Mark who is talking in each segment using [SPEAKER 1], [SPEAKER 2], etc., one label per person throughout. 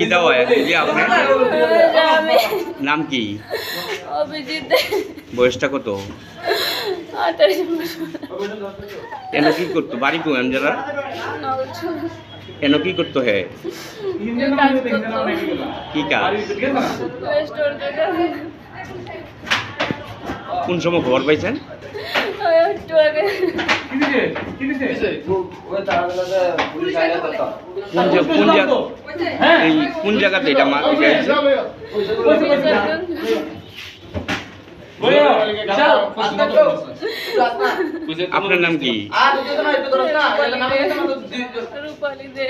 [SPEAKER 1] কি দাও দিদি আপনার নাম কি?
[SPEAKER 2] অভিজিৎ।
[SPEAKER 1] বয়সটা কত?
[SPEAKER 2] 28 বছর।
[SPEAKER 1] এন কি করতো? বাড়ি কো আঞ্জলা?
[SPEAKER 2] নলছর।
[SPEAKER 1] এন কি করতো হে?
[SPEAKER 2] কাজ করতো।
[SPEAKER 1] কি কাজ?
[SPEAKER 2] রেস্টুরেন্টে।
[SPEAKER 1] কোন সময় খবর পাইছেন?
[SPEAKER 2] একটু আগে।
[SPEAKER 1] কোন জায়গাতে এটা মা? আপনার নাম কি?
[SPEAKER 2] রূপালী দে।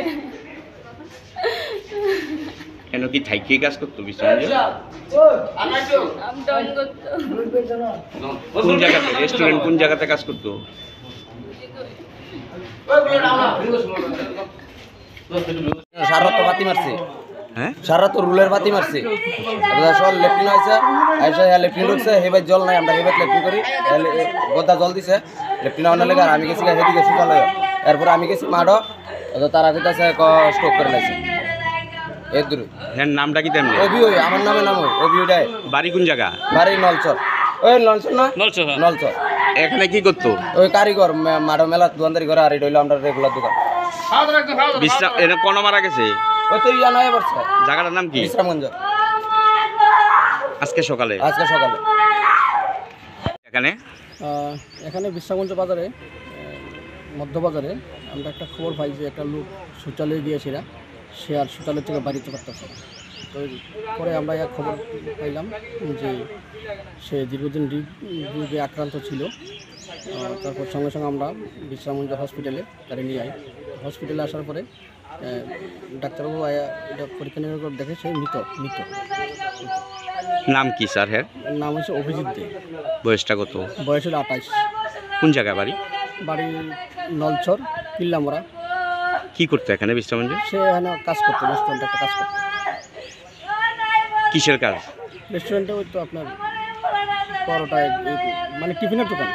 [SPEAKER 1] কেন কি থাইকে কাজ করতো বিশ্বরঞ্জন?
[SPEAKER 2] আমডাউন করতো।
[SPEAKER 1] কোন জায়গাতে? রেস্টুরেন্ট কোন জায়গাতে কাজ করতো?
[SPEAKER 3] সারা তো বাতি মারছে,
[SPEAKER 1] হ্যাঁ
[SPEAKER 3] সারা তো রুলের বাতি মারছে। সব লেফটিন হয়েছে, আইসা লেফটিন ঢুকছে, হেবার জল নাই, আমরা হেবার লেফটিন করি, গোদা জল দিছে লেফটিন আনার লেগে। আর আমি গেছি হেদিকে শুকালয়, এরপর আমি গেছি মাঠও, তারা যেটা স্ট্রোক করে লাগছে। এর দূরে
[SPEAKER 1] হ্যাঁ নামটা কি তেমনি?
[SPEAKER 3] অভি, ওই আমার নামে নাম অভি। ওটাই
[SPEAKER 1] বাড়ি কোন জায়গা?
[SPEAKER 3] বাড়ি নলচর। ওই নলচর না, নলচর।
[SPEAKER 1] এখানে কি করতো?
[SPEAKER 3] ওই কারিগর, মাঠো মেলা দোকানদারি করে। আর এটা হইলো আমরা রেগুলার দোকান।
[SPEAKER 1] বিশ্রাম এনে কোন মারা গেছে?
[SPEAKER 3] ওই তো ইয়া নয় পড়ছে।
[SPEAKER 1] জায়গাটার নাম কি?
[SPEAKER 3] বিশ্রামগঞ্জ।
[SPEAKER 1] আজকে সকালে?
[SPEAKER 3] আজকে সকালে।
[SPEAKER 1] এখানে
[SPEAKER 4] এখানে বিশ্রামগঞ্জ বাজারে, মধ্যবাজারে আমরা একটা খবর পাই যে একটা লোক শৌচালয়ে গিয়েছিল, সে আর শৌচালয় থেকে বাড়িতে করতেছে। তো পরে আমরা এক খবর পাইলাম যে সে দীর্ঘদিন রোগে আক্রান্ত ছিল। তারপর সঙ্গে সঙ্গে আমরা বিশ্রামগঞ্জ হসপিটালে তারা নিয়ে যাই। হসপিটালে আসার পরে ডাক্তারবাবু এটা পরীক্ষা নিরীক্ষা করে দেখে সে মৃত।
[SPEAKER 1] নাম কি স্যার? হ্যাঁ
[SPEAKER 4] নাম হচ্ছে অভিজিৎ দে।
[SPEAKER 1] বয়সটা কত?
[SPEAKER 4] বয়স হলো 28।
[SPEAKER 1] কোন জায়গা বাড়ি?
[SPEAKER 4] বাড়ি নলছর, কিল্লামরা।
[SPEAKER 1] কি করতো এখানে বিশ্রামগঞ্জে?
[SPEAKER 4] সে এখানে কাজ করতো, রেস্টুরেন্টে একটা কাজ করতো।
[SPEAKER 1] কিসের কাজ?
[SPEAKER 4] রেস্টুরেন্টে ওই তো আপনার পরোটা, মানে টিফিনের দোকান।